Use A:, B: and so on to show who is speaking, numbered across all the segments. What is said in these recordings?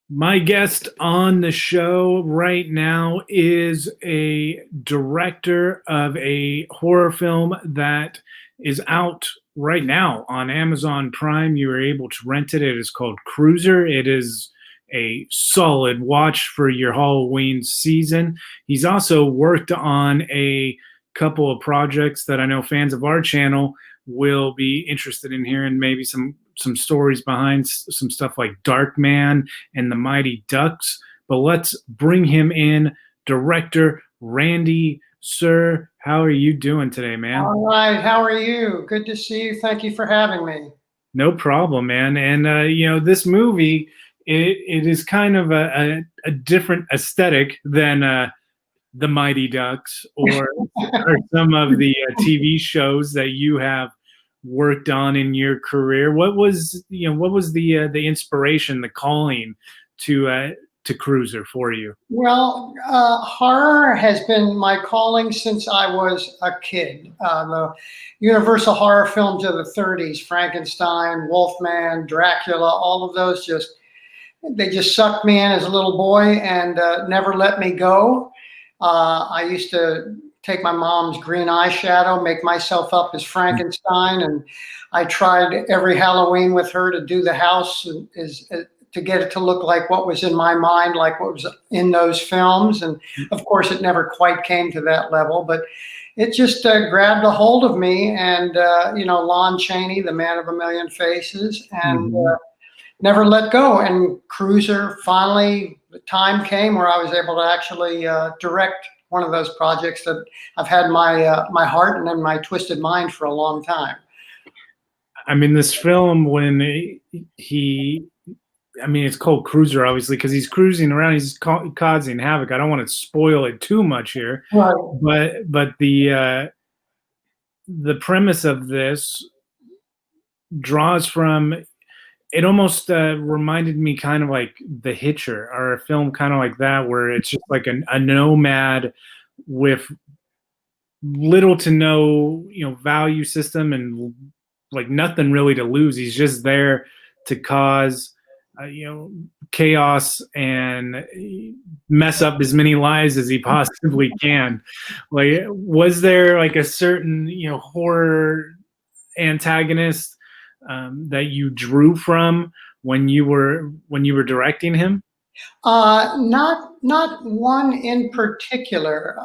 A: My guest on the show right now is a director of a horror film that is out right now on Amazon Prime. You are able to rent it. It is called Cruiser. It is a solid watch for your Halloween season. He's also worked on a couple of projects that I know fans of our channel will be interested in hearing maybe some stories behind some stuff like Darkman and the Mighty Ducks. But let's bring him in, director Randy. Sir, how are you doing today, man?
B: All right, how are you? Good to see you. Thank you for having me.
A: No problem, man. And this movie, it is kind of a different aesthetic than the Mighty Ducks or some of the TV shows that you have worked on in your career. What was the inspiration, the calling to Cruiser for you?
B: Well, horror has been my calling since I was a kid. The Universal horror films of the 30s, Frankenstein, Wolfman, Dracula, all of those they just sucked me in as a little boy and never let me go. I used to take my mom's green eyeshadow, make myself up as Frankenstein, and I tried every Halloween with her to do the house to get it to look like what was in my mind, like what was in those films. And of course, it never quite came to that level, but it just grabbed a hold of me. And, Lon Chaney, the man of a million faces, and never let go. And Cruiser, finally, the time came where I was able to actually direct one of those projects that I've had my heart and in my twisted mind for a long time.
A: I mean, this film, when it's called Cruiser, obviously, because he's cruising around, he's causing havoc. I don't want to spoil it too much here,
B: Right.
A: but the premise of this draws from. It almost reminded me kind of like The Hitcher, or a film kind of like that, where it's just like a nomad with little to no, value system and like nothing really to lose. He's just there to cause, chaos and mess up as many lives as he possibly can. Like, was there like a certain, horror antagonist that you drew from when you were directing him?
B: Not one in particular.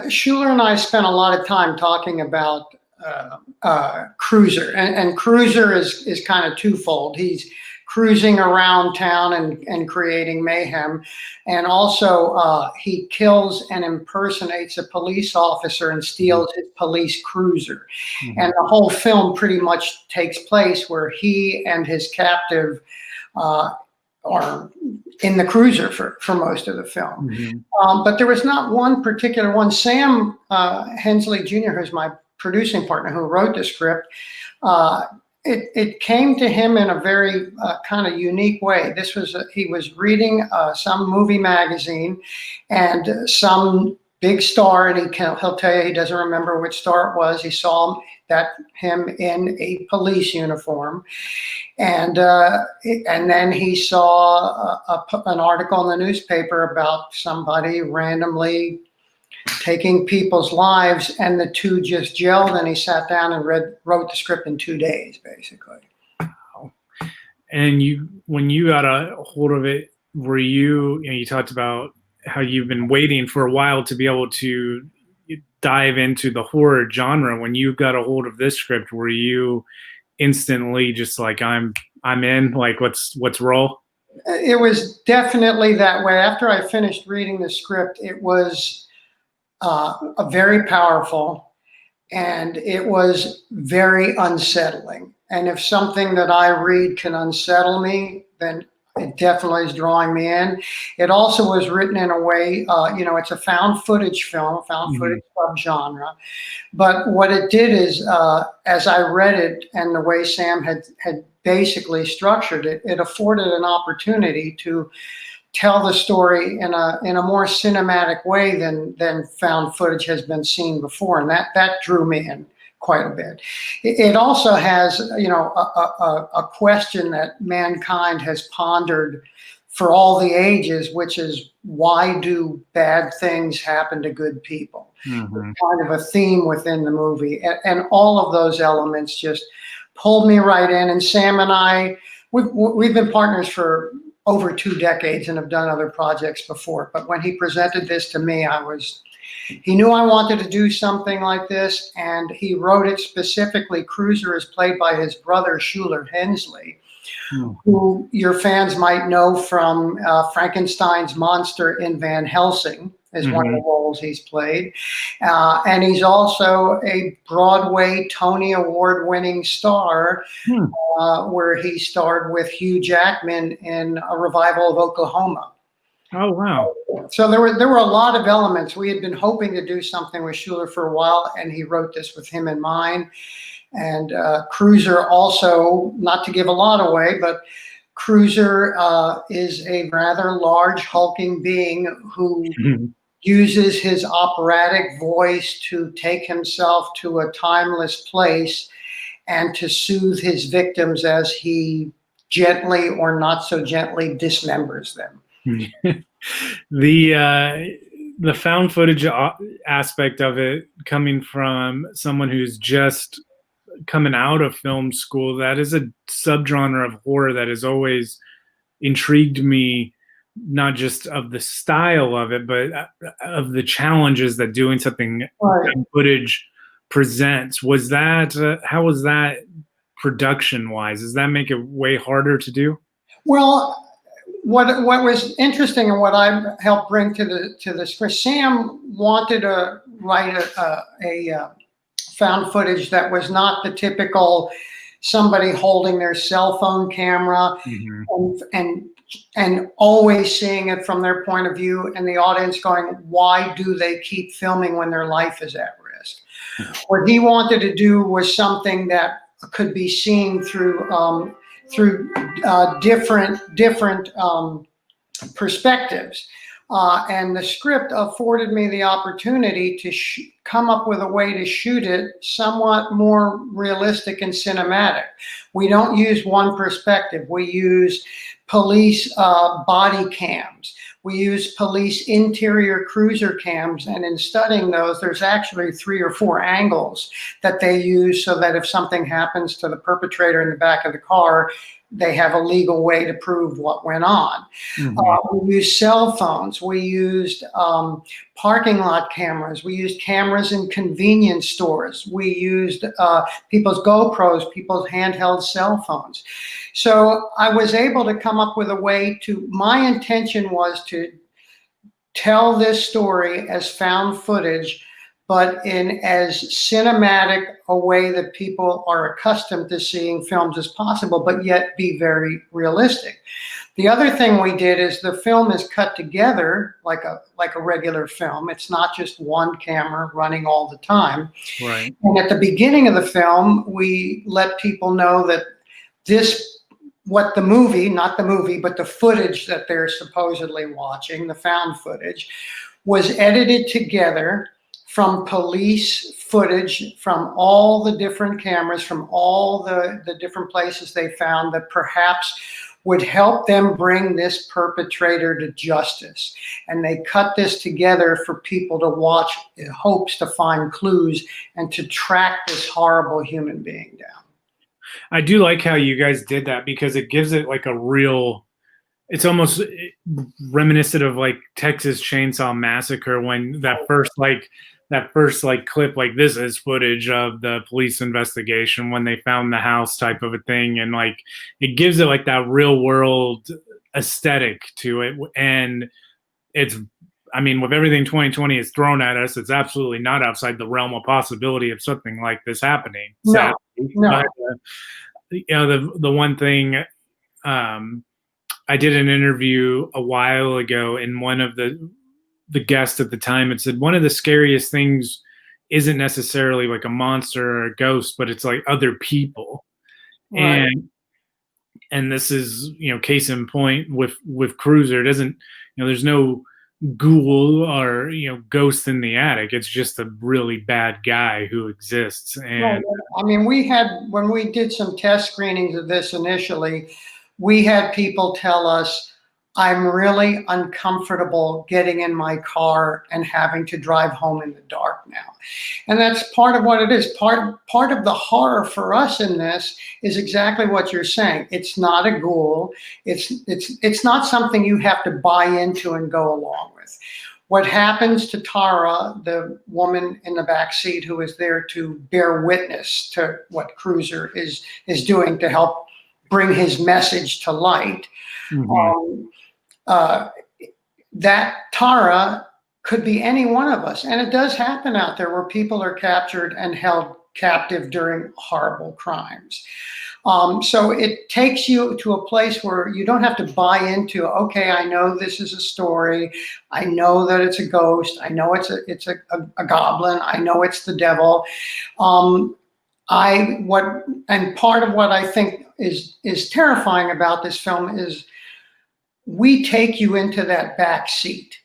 B: Schuler and I spent a lot of time talking about Cruiser, and Cruiser is kind of twofold. He's cruising around town and creating mayhem, and also he kills and impersonates a police officer and steals his police cruiser. And the whole film pretty much takes place where he and his captive are in the cruiser for most of the film. But there was not one particular one. Sam Hensley Jr., who's my producing partner, who wrote the script, it came to him in a very kind of unique way. He was reading some movie magazine, and some big star, and he'll tell you he doesn't remember which star it was. He saw him in a police uniform, and then he saw an article in the newspaper about somebody randomly taking people's lives, and the two just gelled, and he sat down and wrote the script in 2 days, basically.
A: Wow. And when you got a hold of it, were you talked about how you've been waiting for a while to be able to dive into the horror genre. When you got a hold of this script, were you instantly just like, I'm in, like, let's roll?
B: It was definitely that way. After I finished reading the script, it was a very powerful, and it was very unsettling. And if something that I read can unsettle me, then it definitely is drawing me in. It also was written in a way, it's a found footage film, footage subgenre. But what it did is, as I read it and the way Sam had basically structured it, it afforded an opportunity to tell the story in a more cinematic way than found footage has been seen before. And that drew me in quite a bit. It also has, a question that mankind has pondered for all the ages, which is, why do bad things happen to good people?
A: Mhm.
B: Kind of a theme within the movie, and all of those elements just pulled me right in. And Sam and I, we've been partners for over 2 decades and have done other projects before. But when he presented this to me, he knew I wanted to do something like this, and he wrote it specifically. Cruiser is played by his brother, Shuler Hensley, who your fans might know from Frankenstein's monster in Van Helsing, is one of the roles he's played. And he's also a Broadway Tony Award-winning star, where he starred with Hugh Jackman in a revival of Oklahoma.
A: Oh, wow.
B: So there were a lot of elements. We had been hoping to do something with Shuler for a while, and he wrote this with him in mind. And Cruiser also, not to give a lot away, but Cruiser is a rather large, hulking being who uses his operatic voice to take himself to a timeless place and to soothe his victims as he gently or not so gently dismembers them.
A: The found footage aspect of it, coming from someone who's just coming out of film school, that is a subgenre of horror that has always intrigued me, not just of the style of it, but of the challenges that doing something found footage presents. Was that how was that production wise? Does that make it way harder to do?
B: Well, what was interesting and what I helped bring to the script, Sam wanted to write a found footage that was not the typical somebody holding their cell phone camera and always seeing it from their point of view, and the audience going, why do they keep filming when their life is at risk? What he wanted to do was something that could be seen through different perspectives. And the script afforded me the opportunity to come up with a way to shoot it somewhat more realistic and cinematic. We don't use one perspective. We use police body cams. We use police interior cruiser cams, and in studying those, there's actually 3 or 4 angles that they use so that if something happens to the perpetrator in the back of the car, they have a legal way to prove what went on. We used cell phones. We used parking lot cameras. We used cameras in convenience stores. We used people's GoPros, people's handheld cell phones. So I was able to come up with a way to, my intention was to tell this story as found footage, but in as cinematic a way that people are accustomed to seeing films as possible, but yet be very realistic. The other thing we did is the film is cut together like a regular film. It's not just one camera running all the time.
A: Right.
B: And at the beginning of the film, we let people know that what the movie, not the movie, but the footage that they're supposedly watching, the found footage, was edited together from police footage from all the different cameras, from all the different places they found that perhaps would help them bring this perpetrator to justice. And they cut this together for people to watch in hopes to find clues and to track this horrible human being down.
A: I do like how you guys did that, because it gives it like a real, it's almost reminiscent of like Texas Chainsaw Massacre, when that first clip, like, this is footage of the police investigation when they found the house type of a thing. And like, it gives it like that real world aesthetic to it. And it's, I mean, with everything 2020 has thrown at us, it's absolutely not outside the realm of possibility of something like this happening.
B: No.
A: But, the one thing, I did an interview a while ago, and one of the guests at the time had said, one of the scariest things isn't necessarily like a monster or a ghost, but it's like other people. Right. And this is, case in point with Cruiser. It doesn't, there's no ghoul or ghost in the attic. It's just a really bad guy who exists.
B: Right.
A: And
B: I mean, when we did some test screenings of this initially, we had people tell us, I'm really uncomfortable getting in my car and having to drive home in the dark now. And that's part of what it is. Part of the horror for us in this is exactly what you're saying. It's not a ghoul. It's not something you have to buy into and go along with. What happens to Tara, the woman in the back seat who is there to bear witness to what Cruiser is doing to help bring his message to light,
A: Mhm.
B: um, uh, that Tara could be any one of us. And it does happen out there where people are captured and held captive during horrible crimes. So it takes you to a place where you don't have to buy into, okay, I know this is a story. I know that it's a ghost. I know it's a goblin. I know it's the devil. Um, and part of what I think is terrifying about this film is we take you into that back seat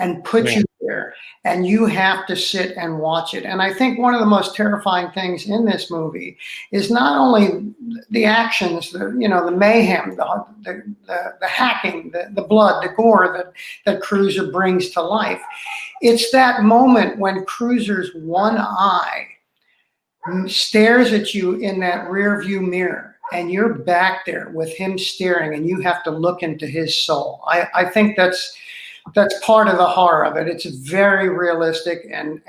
B: and put
A: Yeah.
B: you there, and you have to sit and watch it. And I think one of the most terrifying things in this movie is not only the actions, the mayhem, the hacking, the blood, the gore that Cruiser brings to life. It's that moment when Cruiser's one eye stares at you in that rear view mirror, and you're back there with him staring, and you have to look into his soul. I think that's part of the horror of it. It's very realistic and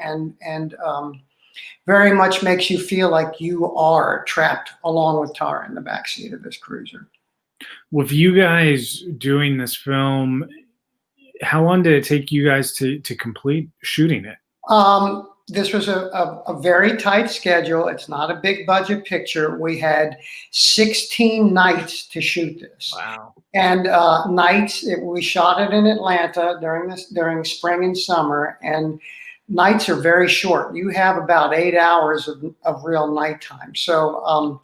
B: very much makes you feel like you are trapped along with Tara in the backseat of this cruiser.
A: With you guys doing this film, how long did it take you guys to complete shooting it?
B: This was a very tight schedule. It's not a big budget picture. We had 16 nights to shoot this.
A: Wow.
B: And we shot it in Atlanta during spring and summer, and nights are very short. You have about 8 hours of real nighttime. So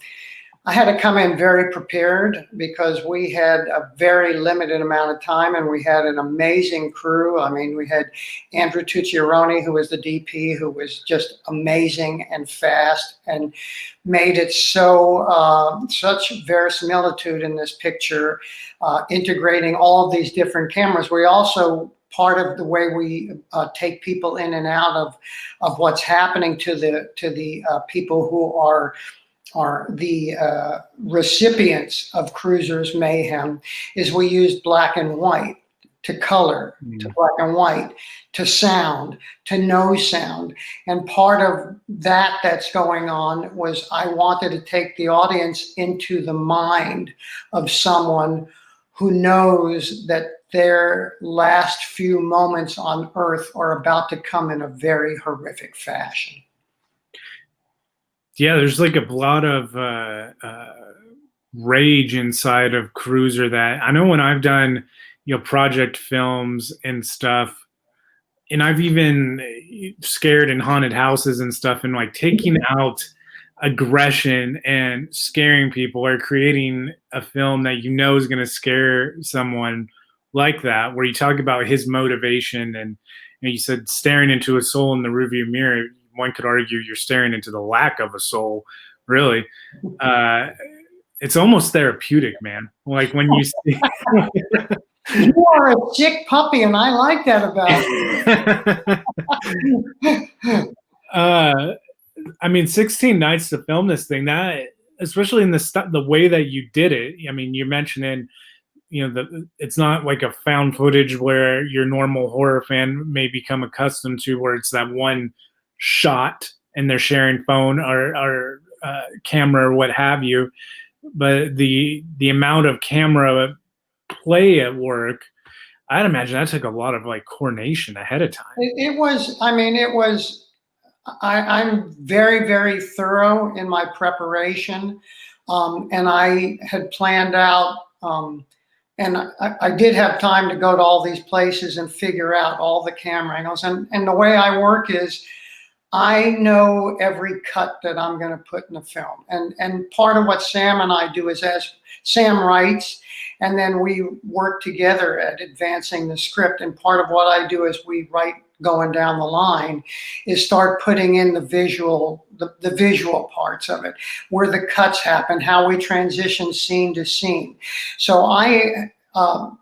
B: I had to come in very prepared because we had a very limited amount of time, and we had an amazing crew. I mean, we had Andrew Tucciaroni, who was the DP, who was just amazing and fast and made it such verisimilitude in this picture, integrating all of these different cameras. We also, part of the way we take people in and out of what's happening to the people who are the recipients of Cruiser's mayhem is we used black and white to color, to black and white, to sound, to no sound. And part of that's going on was I wanted to take the audience into the mind of someone who knows that their last few moments on Earth are about to come in a very horrific fashion.
A: Yeah, there's like a lot of rage inside of Cruiser that I know when I've done, project films and stuff, and I've even scared in haunted houses and stuff, and like taking out aggression and scaring people or creating a film that is going to scare someone like that, where you talk about his motivation and you said staring into a soul in the rearview mirror. One could argue you're staring into the lack of a soul, really. It's almost therapeutic, man. Like when you see
B: You are a sick puppy, and I like that about you.
A: I mean, 16 nights to film this thing, that especially in the way that you did it. I mean, you're mentioning, it's not like a found footage where your normal horror fan may become accustomed to, where it's that one shot and they're sharing phone or camera or what have you. But the amount of camera play at work, I'd imagine that took a lot of like coordination ahead of time.
B: It was, I mean, I'm very, very thorough in my preparation. And I had planned out, and I did have time to go to all these places and figure out all the camera angles. And the way I work is I know every cut that I'm going to put in the film. And part of what Sam and I do is, as Sam writes, and then we work together at advancing the script. And part of what I do as we write going down the line is start putting in the visual parts of it, where the cuts happen, how we transition scene to scene. So I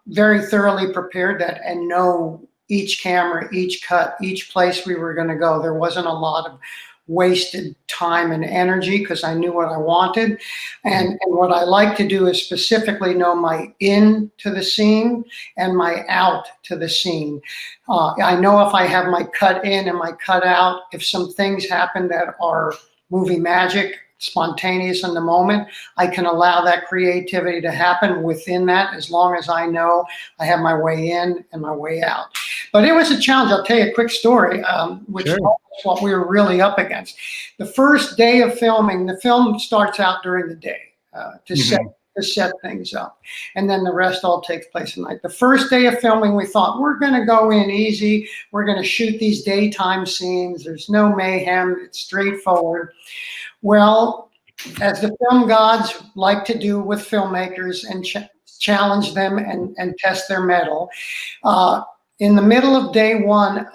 B: very thoroughly prepared that and know each camera, each cut, each place we were going to go. There wasn't a lot of wasted time and energy because I knew what I wanted. And what I like to do is specifically know my in to the scene and my out to the scene. I know if I have my cut in and my cut out, if some things happen that are movie magic, spontaneous in the moment, I can allow that creativity to happen within that, as long as I know I have my way in and my way out. But it was a challenge. I'll tell you a quick story, which is what we were really up against. The first day of filming, the film starts out during the day to set things up, and then the rest all takes place at night. The first day of filming, we thought, we're going to go in easy. We're going to shoot these daytime scenes. There's no mayhem. It's straightforward. Well, as the film gods like to do with filmmakers and challenge them and test their mettle, in the middle of day one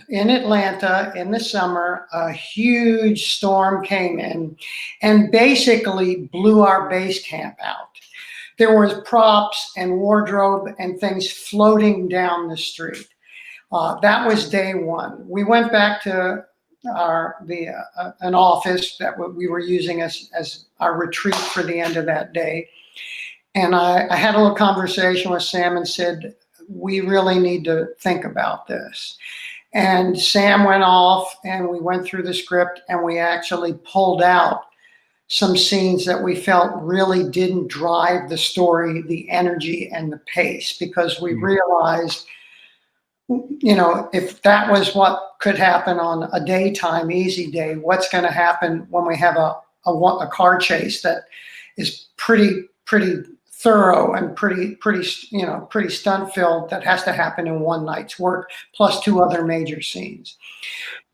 B: in Atlanta in the summer, a huge storm came in and basically blew our base camp out. There was props and wardrobe and things floating down the street. That was day one. We went back to an office that we were using as our retreat for the end of that day. And I had a little conversation with Sam and said, we really need to think about this. And Sam went off and we went through the script and we actually pulled out some scenes that we felt really didn't drive the story, the energy and the pace, because we realized, you know, if that was what could happen on a daytime easy day, what's going to happen when we have a car chase that is pretty thorough and pretty stunt filled, that has to happen in one night's work plus two other major scenes.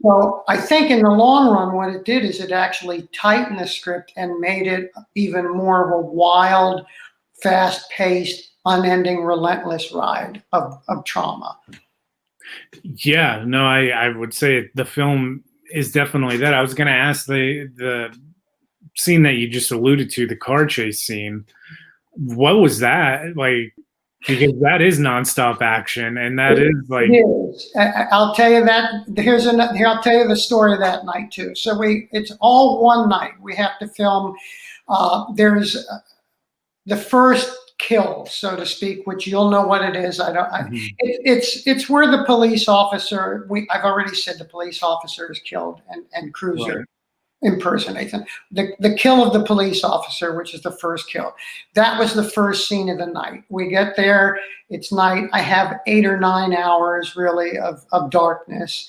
B: So I think in the long run, what it did is it actually tightened the script and made it even more of a wild, fast-paced, unending, relentless ride of trauma.
A: Yeah, no, I would say the film is definitely that. I was going to ask the scene that you just alluded to, the car chase scene. What was that like? Because that is nonstop action, and that is like.
B: It is. I'll tell you that. Here, I'll tell you the story of that night too. So it's all one night. We have to film. There's the first kill, so to speak, which you'll know what it is. It's where the police officer. I've already said the police officer is killed, and Cruiser impersonates him. The kill of the police officer, which is the first kill. That was the first scene of the night. We get there. It's night. I have 8 or 9 hours really of darkness,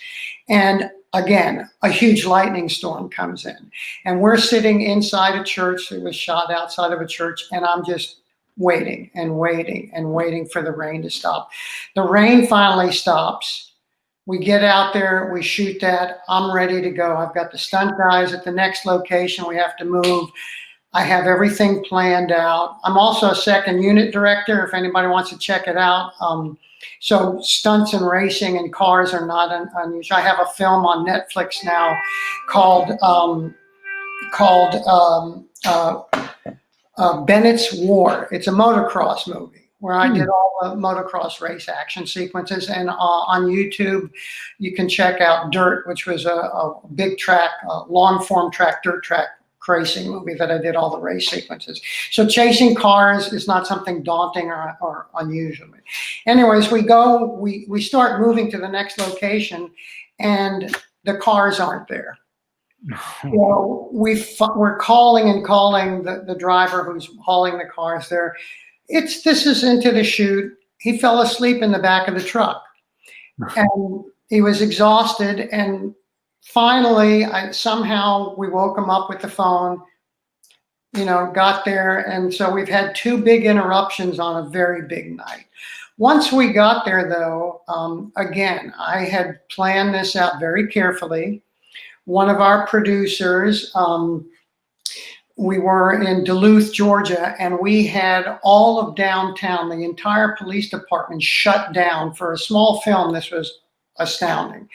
B: and again, a huge lightning storm comes in, and we're sitting inside a church. It was shot outside of a church, and I'm just waiting and waiting and waiting for the rain to stop. The rain finally stops. We get out there, we shoot that. I'm ready to go. I've got the stunt guys at the next location. We have to move. I have everything planned out. I'm also a second unit director, if anybody wants to check it out. So stunts and racing and cars are not unusual. I have a film on Netflix now called Bennett's War. It's a motocross movie where I did all the motocross race action sequences. And on YouTube, you can check out Dirt, which was a big track, long form track, dirt track racing movie that I did all the race sequences. So chasing cars is not something daunting or unusual. Anyways, we start moving to the next location and the cars aren't there. So we're calling and calling the driver who's hauling the cars there. This is into the shoot. He fell asleep in the back of the truck, and he was exhausted. And finally, somehow we woke him up with the phone. Got there, and so we've had 2 big interruptions on a very big night. Once we got there, though, again, I had planned this out very carefully. One of our producers we were in Duluth, Georgia, and we had all of downtown, the entire police department shut down for a small film. This was astounding.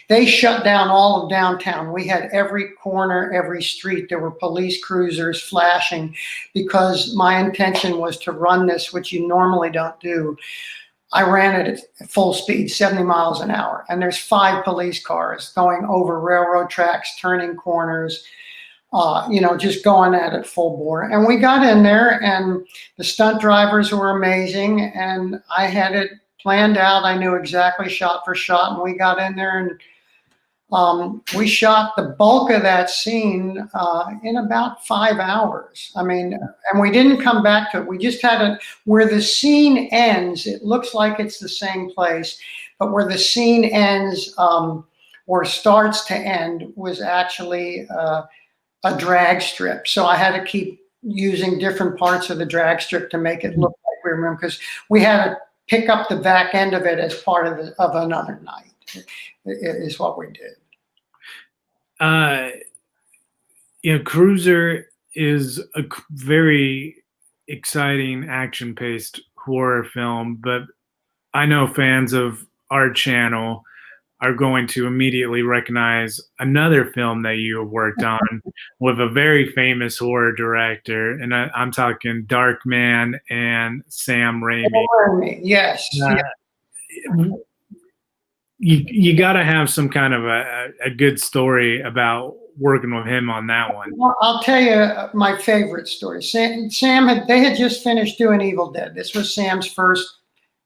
B: They shut down all of downtown. We had every corner, every street. There were police cruisers flashing because my intention was to run this, which you normally don't do. I ran it at full speed, 70 miles an hour, and there's 5 police cars going over railroad tracks, turning corners, just going at it full bore. And we got in there, and the stunt drivers were amazing, and I had it planned out. I knew exactly shot for shot, and we got in there, and we shot the bulk of that scene in about 5 hours. I mean, and we didn't come back to it. We just had it where the scene ends. It looks like it's the same place, but where the scene ends or starts to end was actually a drag strip. So I had to keep using different parts of the drag strip to make it look like we remember, because we had to pick up the back end of it as part of another night, is what we did.
A: Cruiser is a very exciting action-paced horror film, but I know fans of our channel are going to immediately recognize another film that you have worked on with a very famous horror director, and I'm talking Darkman and Sam Rami.
B: Yes.
A: You got to have some kind of a good story about working with him on that one.
B: Well, I'll tell you my favorite story. They had just finished doing Evil Dead. This was Sam's first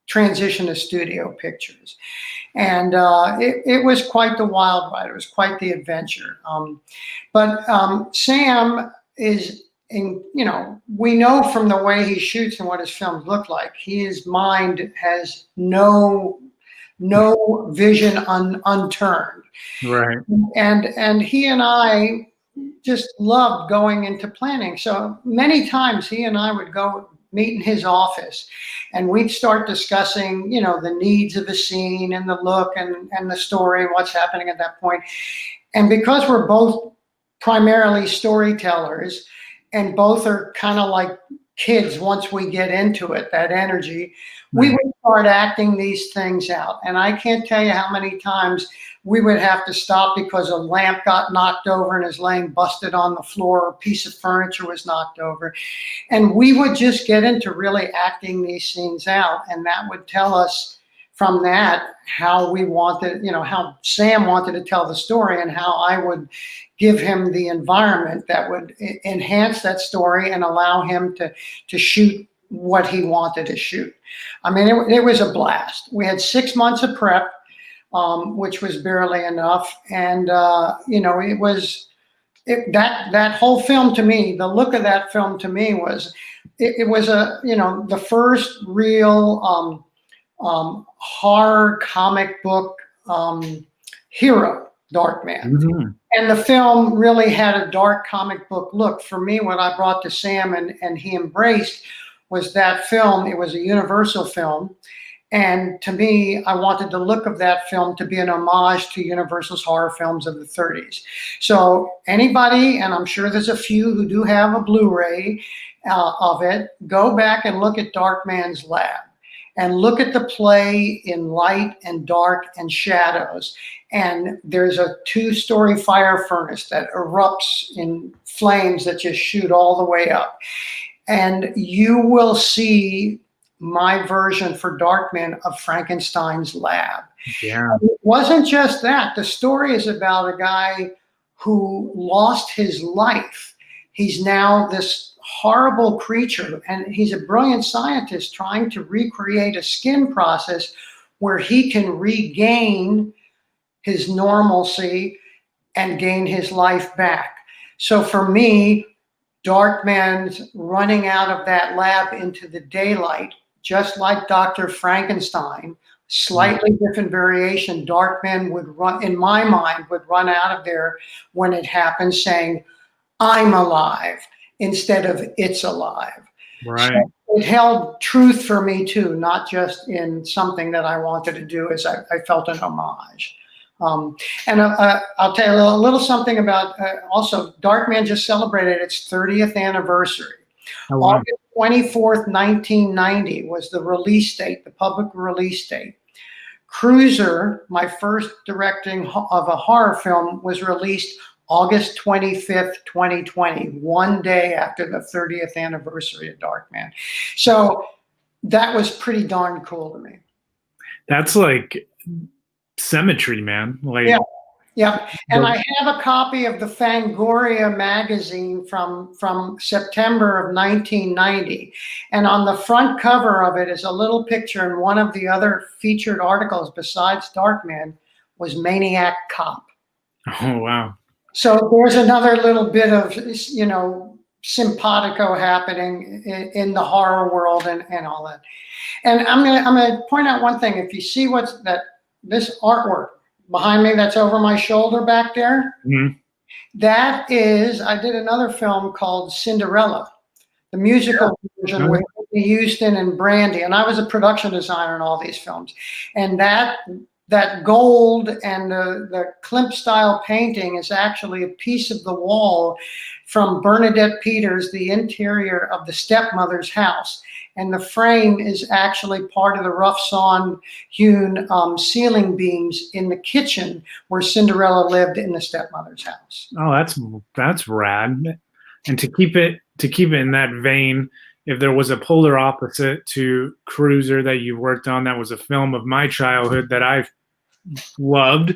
B: transition to studio pictures. And it was quite the wild ride. It was quite the adventure. But Sam is, we know from the way he shoots and what his films look like, his mind has no vision unturned.
A: Right.
B: And he and I just loved going into planning. So many times he and I would go meet in his office, and we'd start discussing, the needs of the scene and the look and the story and what's happening at that point. And because we're both primarily storytellers and both are kind of like kids, once we get into it, that energy, we would start acting these things out. And I can't tell you how many times we would have to stop because a lamp got knocked over and is laying busted on the floor, or a piece of furniture was knocked over. And we would just get into really acting these scenes out. And that would tell us from that how we wanted, how Sam wanted to tell the story, and how I would give him the environment that would enhance that story and allow him to shoot what he wanted to shoot. I mean, it was a blast. We had 6 months of prep, which was barely enough. And, it was that whole film to me, the look of that film to me was, it was the first real horror comic book hero, Darkman. Mm-hmm. And the film really had a dark comic book look. For me, what I brought to Sam and he embraced was that film. It was a Universal film. And to me, I wanted the look of that film to be an homage to Universal's horror films of the 30s. So anybody, and I'm sure there's a few who do have a Blu-ray of it, go back and look at Darkman's Lab and look at the play in light and dark and shadows. And there's a 2-story fire furnace that erupts in flames that just shoot all the way up. And you will see my version for Darkman of Frankenstein's Lab.
A: Yeah.
B: It wasn't just that. The story is about a guy who lost his life. He's now this horrible creature, and he's a brilliant scientist trying to recreate a skin process where he can regain his normalcy and gain his life back. So for me, Darkman's running out of that lab into the daylight, just like Dr. Frankenstein, slightly different variation. Darkman would run, in my mind, would run out of there when it happens saying, "I'm alive," instead of "it's alive."
A: Right.
B: So it held truth for me too, not just in something that I wanted to do, as I felt an homage. And I'll tell you a little something about also Darkman just celebrated its 30th anniversary.
A: Oh, wow.
B: August 24th, 1990 was the release date, the public release date. Cruiser, my first directing of a horror film, was released August 25th, 2020, one day after the 30th anniversary of Darkman. So that was pretty darn cool to me.
A: That's like symmetry, man. Like,
B: yeah. Yeah, and I have a copy of the Fangoria magazine from September of 1990, and on the front cover of it is a little picture, and one of the other featured articles besides Darkman was Maniac Cop.
A: oh, wow.
B: So there's another little bit of, simpatico happening in the horror world and all that. And I'm gonna point out one thing. If you see this artwork behind me that's over my shoulder back there, that is, I did another film called Cinderella, the musical version with Whitney Houston and Brandy, and I was a production designer in all these films. And that gold and the Klimt style painting is actually a piece of the wall from Bernadette Peters, the interior of the stepmother's house. And the frame is actually part of the rough sawn hewn ceiling beams in the kitchen where Cinderella lived in the stepmother's house.
A: Oh, that's rad. And to keep it in that vein, if there was a polar opposite to Cruiser that you worked on, that was a film of my childhood that I've loved.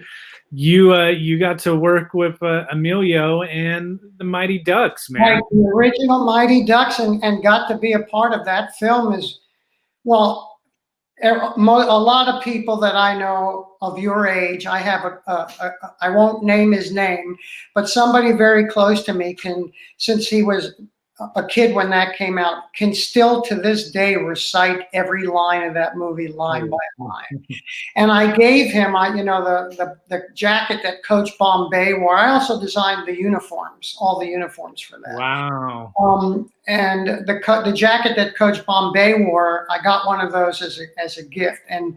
A: You got to work with Emilio and the Mighty Ducks, man.
B: Right, the original Mighty Ducks, and got to be a part of that film is, well, a lot of people that I know of your age, I have I won't name his name, but somebody very close to me since he was a kid when that came out, can still to this day recite every line of that movie line by line. And I gave him, the jacket that Coach Bombay wore. I also designed the uniforms, all the uniforms for that.
A: Wow.
B: And the jacket that Coach Bombay wore, I got one of those as a gift, and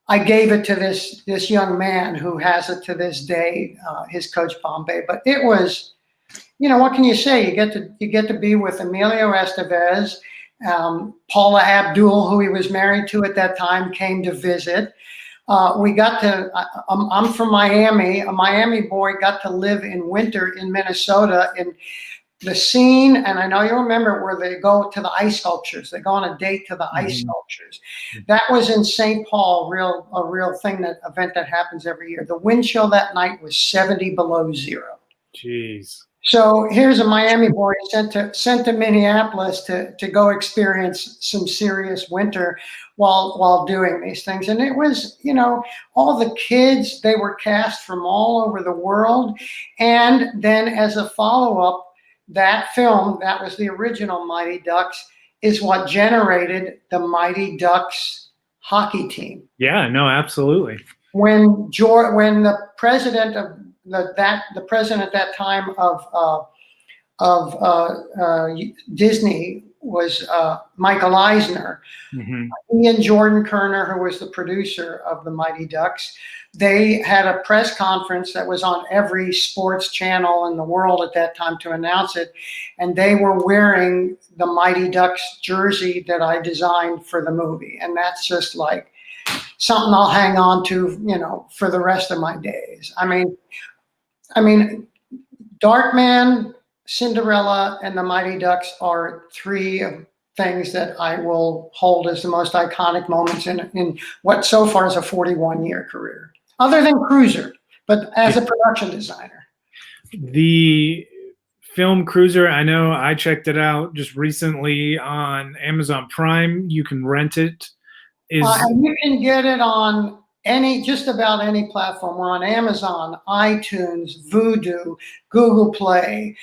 B: I gave it to this young man who has it to this day, his Coach Bombay. But it was, what can you say? You get to be with Emilio Estevez, Paula Abdul, who he was married to at that time, came to visit. We got to. I'm from Miami. A Miami boy got to live in winter in Minnesota. In the scene, and I know you remember, where they go to the ice sculptures. They go on a date to the ice sculptures. That was in St. Paul, a real thing, that event that happens every year. The wind chill that night was 70 below zero.
A: Jeez.
B: So here's a Miami boy sent to Minneapolis to go experience some serious winter while doing these things. And it was, all the kids, they were cast from all over the world. And then as a follow-up, that film, that was the original Mighty Ducks, is what generated the Mighty Ducks hockey team.
A: Yeah, no, absolutely.
B: When the president of the president at that time of Disney was Michael Eisner. He and Jordan Kerner, who was the producer of the Mighty Ducks, they had a press conference that was on every sports channel in the world at that time to announce it, and they were wearing the Mighty Ducks jersey that I designed for the movie, and that's just like something I'll hang on to, for the rest of my days. I mean, Darkman, Cinderella, and the Mighty Ducks are three things that I will hold as the most iconic moments in what so far is a 41-year career, other than Cruiser, but as a production designer.
A: The film Cruiser, I know I checked it out just recently on Amazon Prime. You can rent it.
B: And you can get it on just about any platform. We're on Amazon, iTunes, Vudu, Google Play,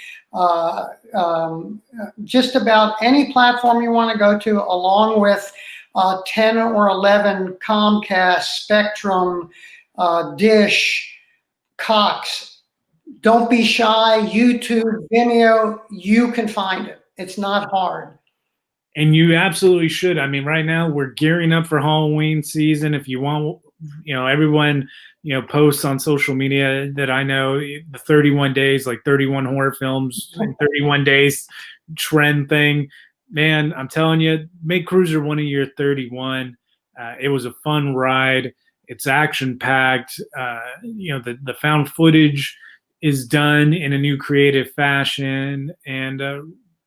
B: just about any platform you want to go to, along with 10 or 11 Comcast, Spectrum, Dish, Cox. Don't be shy. YouTube, Vimeo, you can find it. It's not hard.
A: And you absolutely should. I mean, right now we're gearing up for Halloween season. If you want everyone, posts on social media that I know, the 31 days, like 31 horror films in 31 days trend thing. Man, I'm telling you, make Cruiser one of your 31. It was a fun ride. It's action packed. The found footage is done in a new creative fashion. And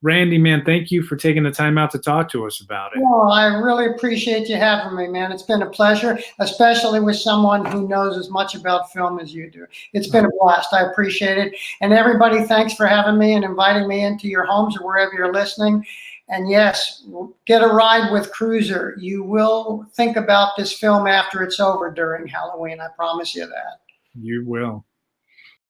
A: Randy, man, thank you for taking the time out to talk to us about it.
B: Well, I really appreciate you having me, man. It's been a pleasure, especially with someone who knows as much about film as you do. It's been a blast. I appreciate it. And everybody, thanks for having me and inviting me into your homes or wherever you're listening. And yes, get a ride with Cruiser. You will think about this film after it's over during Halloween. I promise you that.
A: You will.